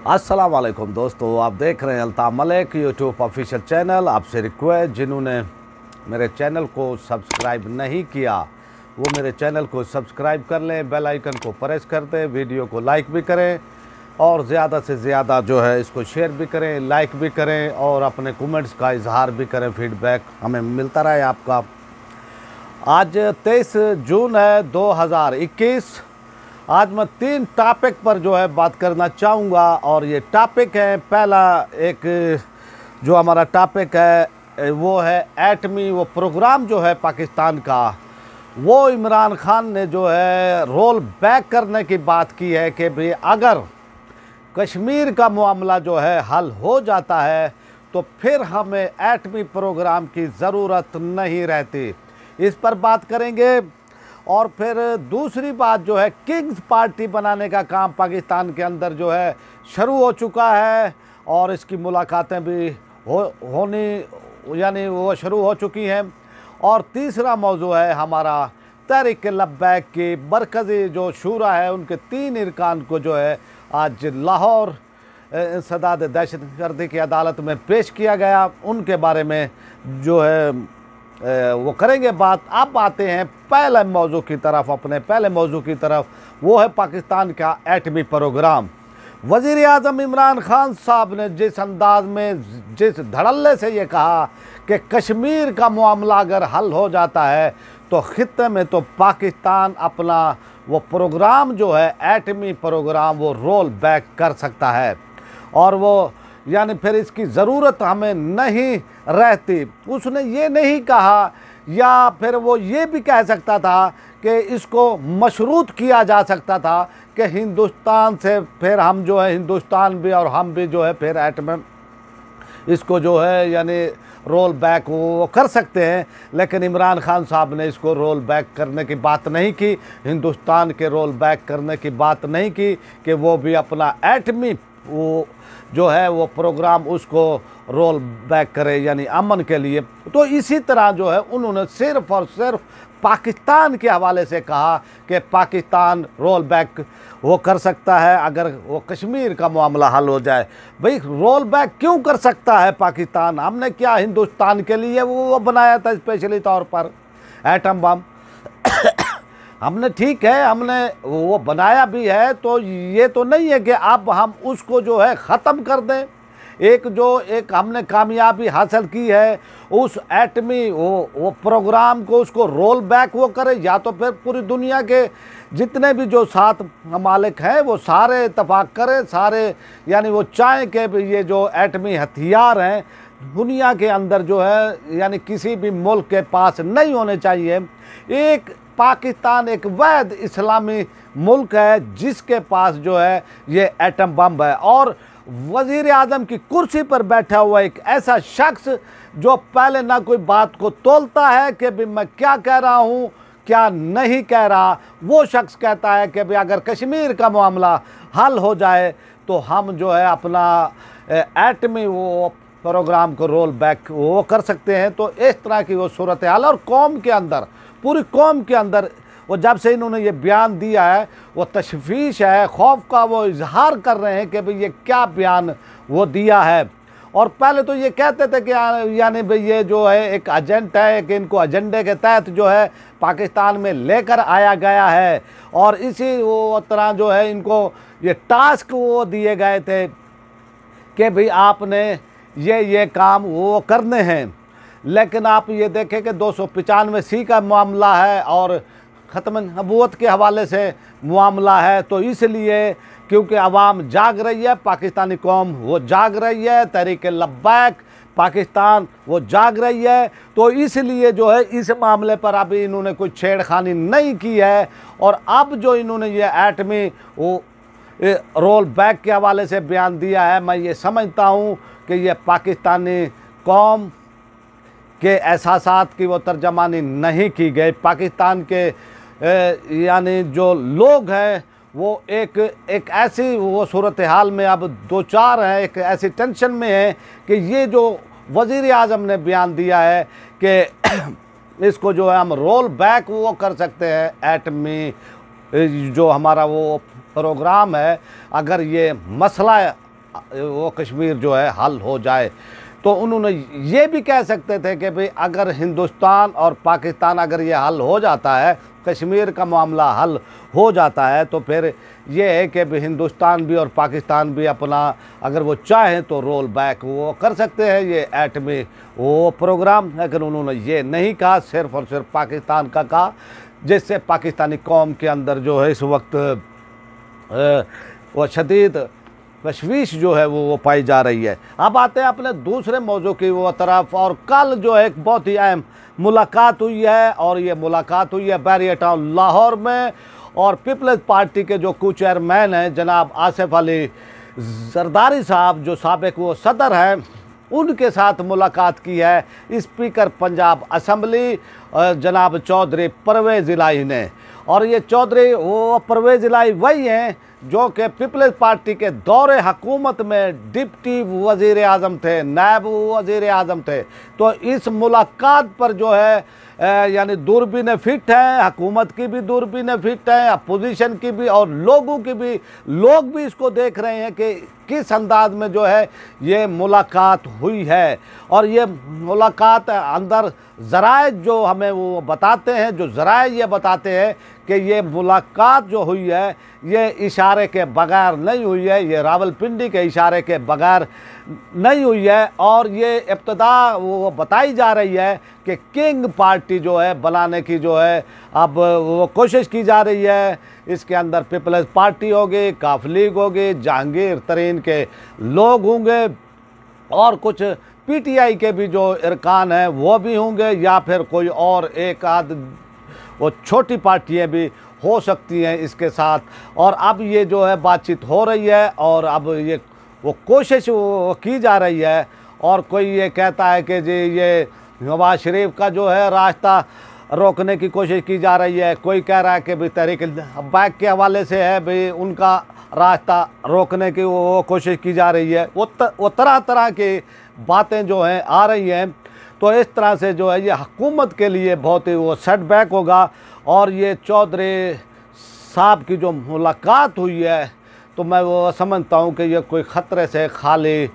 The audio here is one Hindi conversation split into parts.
अस्सलाम वालेकुम दोस्तों, आप देख रहे हैं Altaf Malik YouTube official channel. आपसे रिक्वेस्ट, जिन्होंने मेरे चैनल को सब्सक्राइब नहीं किया वो मेरे चैनल को सब्सक्राइब कर लें, बेल आइकन को प्रेस कर दें, वीडियो को लाइक भी करें और ज़्यादा से ज़्यादा जो है इसको शेयर भी करें, लाइक भी करें और अपने कमेंट्स का इजहार भी करें। फीडबैक हमें मिलता रहे आपका। आज 23 जून है 2021। आज मैं 3 टॉपिक पर जो है बात करना चाहूँगा और ये टॉपिक है, पहला एक जो हमारा टॉपिक है वो है एटमी वो प्रोग्राम जो है पाकिस्तान का, वो इमरान खान ने जो है रोल बैक करने की बात की है कि भाई अगर कश्मीर का मामला जो है हल हो जाता है तो फिर हमें एटमी प्रोग्राम की ज़रूरत नहीं रहती। इस पर बात करेंगे। और फिर दूसरी बात जो है, किंग्स पार्टी बनाने का काम पाकिस्तान के अंदर जो है शुरू हो चुका है और इसकी मुलाकातें भी होनी यानी वो शुरू हो चुकी हैं। और तीसरा मौजू है हमारा तहरीक लब्बैक की मरकज़ी जो शूरा है, उनके 3 अरकान को जो है आज लाहौर इंसदाद दहशतगर्दी की अदालत में पेश किया गया। उनके बारे में जो है वो करेंगे बात। अब आते हैं पहले मौजू की तरफ, अपने पहले मौजू की तरफ, वो है पाकिस्तान का एटमी प्रोग्राम। वज़ीर आज़म इमरान खान साहब ने जिस अंदाज में, जिस धड़ल्ले से ये कहा कि कश्मीर का मामला अगर हल हो जाता है तो ख़ित्ते में तो पाकिस्तान अपना वो प्रोग्राम जो है एटमी प्रोग्राम वो रोल बैक कर सकता है और वो यानी फिर इसकी ज़रूरत हमें नहीं रहती। उसने ये नहीं कहा, या फिर वो ये भी कह सकता था कि इसको मशरूत किया जा सकता था कि हिंदुस्तान से फिर हम जो है, हिंदुस्तान भी और हम भी जो है फिर एटम इसको जो है यानी रोल बैक वो कर सकते हैं। लेकिन इमरान खान साहब ने इसको रोल बैक करने की बात नहीं की, हिंदुस्तान के रोल बैक करने की बात नहीं की कि वो भी अपना एटमी वो जो है वो प्रोग्राम उसको रोल बैक करे यानी अमन के लिए। तो इसी तरह जो है उन्होंने सिर्फ़ और सिर्फ पाकिस्तान के हवाले से कहा कि पाकिस्तान रोल बैक वो कर सकता है अगर वो कश्मीर का मामला हल हो जाए। भाई रोल बैक क्यों कर सकता है पाकिस्तान? हमने क्या हिंदुस्तान के लिए वो बनाया था स्पेशली तौर पर एटम बम? हमने ठीक है, हमने वो बनाया भी है, तो ये तो नहीं है कि अब हम उसको जो है ख़त्म कर दें। एक हमने कामयाबी हासिल की है उस एटमी वो प्रोग्राम को, उसको रोल बैक वो करे, या तो फिर पूरी दुनिया के जितने भी जो 7 ममालिक हैं वो सारे इत्तफाक करें, सारे यानी वो चाहें कि ये जो एटमी हथियार हैं दुनिया के अंदर जो है यानी किसी भी मुल्क के पास नहीं होने चाहिए। एक पाकिस्तान एक वैध इस्लामी मुल्क है जिसके पास जो है ये एटम बम है, और वज़ीर आज़म की कुर्सी पर बैठा हुआ एक ऐसा शख्स जो पहले ना कोई बात को तोलता है कि भाई मैं क्या कह रहा हूँ क्या नहीं कह रहा। वो शख्स कहता है कि भाई अगर कश्मीर का मामला हल हो जाए तो हम जो है अपना एटमी वो प्रोग्राम को रोल बैक वो कर सकते हैं। तो इस तरह की वो सूरत हाल, और कौम के अंदर, पूरी कौम के अंदर वो जब से इन्होंने ये बयान दिया है वो तशवीश है, खौफ का वो इजहार कर रहे हैं कि भाई ये क्या बयान वो दिया है। और पहले तो ये कहते थे कि यानी भाई ये जो है एक एजेंडा है कि इनको एजेंडे के तहत जो है पाकिस्तान में लेकर आया गया है, और इसी वो तरह जो है इनको ये टास्क वो दिए गए थे कि भाई आपने ये काम वो करने हैं। लेकिन आप ये देखें कि 295C का मामला है और ख़त्म नबूवत के हवाले से मामला है, तो इसलिए क्योंकि आवाम जाग रही है, पाकिस्तानी कौम वो जाग रही है, तहरीक लब्बैक पाकिस्तान वो जाग रही है, तो इसलिए जो है इस मामले पर अभी इन्होंने कोई छेड़खानी नहीं की है। और अब जो इन्होंने ये एटमी वो रोल बैक के हवाले से बयान दिया है, मैं ये समझता हूँ कि ये पाकिस्तानी कौम के एहसासात की वो तर्जमानी नहीं की गई। पाकिस्तान के यानी जो लोग हैं वो एक ऐसी वो सूरत हाल में अब 2-4 हैं, एक ऐसी टेंशन में है कि ये जो वज़ीर आज़म ने बयान दिया है कि इसको जो है हम रोल बैक वो कर सकते हैं एटमी जो हमारा वो प्रोग्राम है, अगर ये मसला वो कश्मीर जो है हल हो जाए। तो उन्होंने ये भी कह सकते थे कि भाई अगर हिंदुस्तान और पाकिस्तान अगर ये हल हो जाता है, कश्मीर का मामला हल हो जाता है, तो फिर ये है कि भाई हिंदुस्तान भी और पाकिस्तान भी अपना अगर वो चाहें तो रोल बैक वो कर सकते हैं ये एटमी वो प्रोग्राम। लेकिन उन्होंने ये नहीं कहा, सिर्फ और सिर्फ पाकिस्तान का कहा, जिससे पाकिस्तानी कौम के अंदर जो है इस वक्त वो शदीद तशवीश जो है वो पाई जा रही है। अब आते हैं अपने दूसरे मौजू की वो तरफ। और कल जो है एक बहुत ही अहम मुलाकात हुई है, और ये मुलाकात हुई है बैरियर टाउन लाहौर में, और पीपल्स पार्टी के जो को चेयरमैन हैं जनाब आसिफ अली जरदारी साहब, जो साबिक वो सदर हैं, उनके साथ मुलाकात की है स्पीकर पंजाब असम्बली जनाब चौधरी परवेज़ इलाही ने। और ये चौधरी वो परवेज़ इलाही वही हैं जो कि पीपल्स पार्टी के दौरे हुकूमत में डिप्टी वज़ीर आज़म थे, नायब वज़ीर आज़म थे। तो इस मुलाकात पर जो है यानी दूरबीनें फिट हैं, हुकूमत की भी दूरबीनें फिट हैं, अपोजिशन की भी, और लोगों की भी। लोग भी इसको देख रहे हैं कि किस अंदाज में जो है ये मुलाकात हुई है। और ये मुलाकात अंदर ज़राए जो हमें वो बताते हैं, जो ज़राए ये बताते हैं कि ये मुलाकात जो हुई है ये इशारे के बगैर नहीं हुई है, ये रावलपिंडी के इशारे के बगैर नहीं हुई है। और ये इब्तिदा वो बताई जा रही है कि किंग पार्टी जो है बनाने की जो है अब वो कोशिश की जा रही है। इसके अंदर पीपल्स पार्टी होगी, काफ लीग होगी, जहांगीर तरीन के लोग होंगे, और कुछ पीटीआई के भी जो इरकान हैं वो भी होंगे, या फिर कोई और एक आध वो छोटी पार्टियां भी हो सकती हैं इसके साथ। और अब ये जो है बातचीत हो रही है, और अब ये वो कोशिश वो की जा रही है। और कोई ये कहता है कि जी ये नवाज शरीफ का जो है रास्ता रोकने की कोशिश की जा रही है, कोई कह रहा है कि भाई तहरीक बैक के हवाले से है भाई उनका रास्ता रोकने की वो कोशिश की जा रही है। वो तरह तरह की बातें जो हैं आ रही हैं। तो इस तरह से जो है ये हुकूमत के लिए बहुत ही वो सेटबैक होगा। और ये चौधरी साहब की जो मुलाकात हुई है, तो मैं वो समझता हूँ कि ये कोई ख़तरे से खाली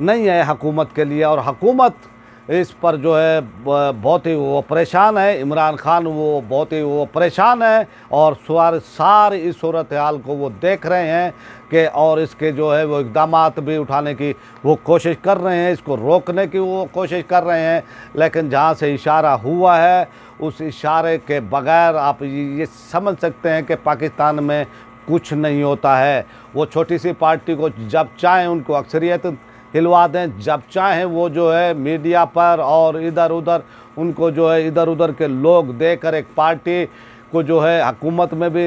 नहीं है हुकूमत के लिए। और हुकूमत इस पर जो है बहुत ही वो परेशान है, इमरान खान वो बहुत ही वो परेशान है, और सारी इस सूरत हाल को वो देख रहे हैं कि और इसके जो है वो इक़दामात भी उठाने की वो कोशिश कर रहे हैं, इसको रोकने की वो कोशिश कर रहे हैं। लेकिन जहाँ से इशारा हुआ है उस इशारे के बगैर आप ये समझ सकते हैं कि पाकिस्तान में कुछ नहीं होता है। वो छोटी सी पार्टी को जब चाहें उनको अक्सरियत हिलवा दें, जब चाहें वो जो है मीडिया पर और इधर उधर उनको जो है इधर उधर के लोग देकर एक पार्टी को जो है हुकूमत में भी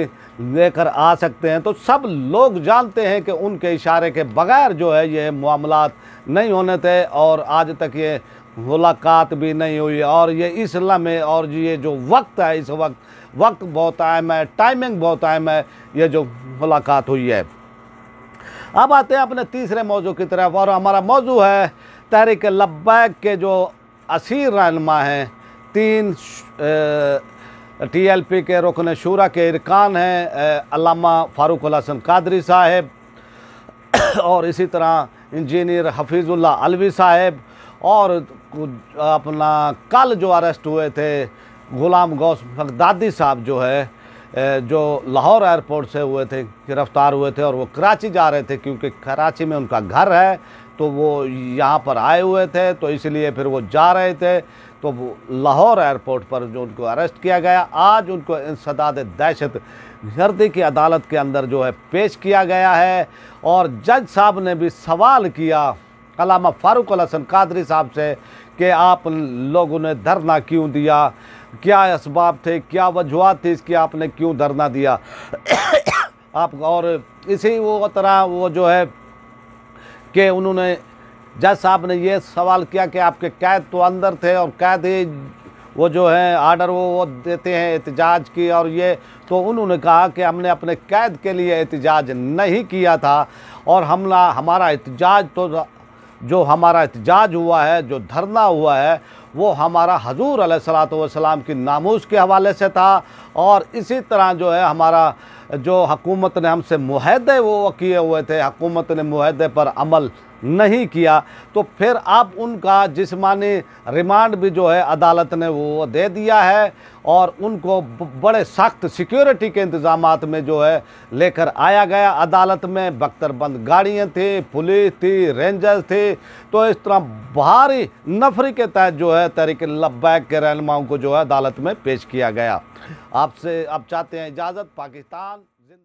लेकर आ सकते हैं। तो सब लोग जानते हैं कि उनके इशारे के बगैर जो है ये मामलात नहीं होने थे, और आज तक ये मुलाकात भी नहीं हुई। और ये इस लम्हे और ये जो वक्त है, इस वक्त बहुत अहम है, टाइमिंग बहुत अहम है, ये जो मुलाकात हुई है। अब आते हैं अपने तीसरे मौजू की तरफ, और हमारा मौजू है तहरीक लब्बैक के जो असीर रहनुमा हैं, 3 TLP के रुकन शूरा के इरकान हैं, अल्लामा फ़ारूक उल हसन कादरी साहब, और इसी तरह इंजीनियर हफीज़ुल्लाह अलवी साहब, और अपना कल जो अरेस्ट हुए थे गुलाम गौस बगदादी साहब जो है, जो लाहौर एयरपोर्ट से हुए थे, गिरफ़्तार हुए थे, और वो कराची जा रहे थे क्योंकि कराची में उनका घर है, तो वो यहाँ पर आए हुए थे, तो इसलिए फिर वो जा रहे थे। तो वो लाहौर एयरपोर्ट पर जो उनको अरेस्ट किया गया, आज उनको इंसदाद दहशत गर्दी की अदालत के अंदर जो है पेश किया गया है। और जज साहब ने भी सवाल किया अल्लामा फ़ारूक उल हसन कादरी साहब से कि आप लोगों ने धरना क्यों दिया, क्या असबाब थे, क्या वजूहत थी इसकी, आपने क्यों धरना दिया आप। और इसी वो तरह वो जो है कि उन्होंने जज साहब ने ये सवाल किया कि आपके कैद तो अंदर थे, और कैद ही वो जो है आर्डर वो देते हैं एहतजाज की, और ये तो उन्होंने कहा कि हमने अपने कैद के लिए एहतजाज नहीं किया था, और हमारा एहतजाज तो जो हमारा एहतजाज हुआ है, जो धरना हुआ है, वो हमारा हजूर अलैहिस्सलातु वस्सलाम की नामूस के हवाले से था। और इसी तरह जो है हमारा जो हुकूमत ने हमसे मुआहदे वो किए हुए थे, हुकूमत ने मुआहदे पर अमल नहीं किया, तो फिर अब उनका जिस्मानी रिमांड भी जो है अदालत ने वो दे दिया है और उनको बड़े सख्त सिक्योरिटी के इंतजामात में जो है लेकर आया गया। अदालत में बख्तरबंद गाड़ियाँ थी, पुलिस थी, रेंजर्स थे। तो इस तरह भारी नफरी के तहत जो है तहरीक लब्बैक के रहनुमाओं को जो है अदालत में पेश किया गया। आपसे अब चाहते हैं इजाज़त। पाकिस्तान जिंदा।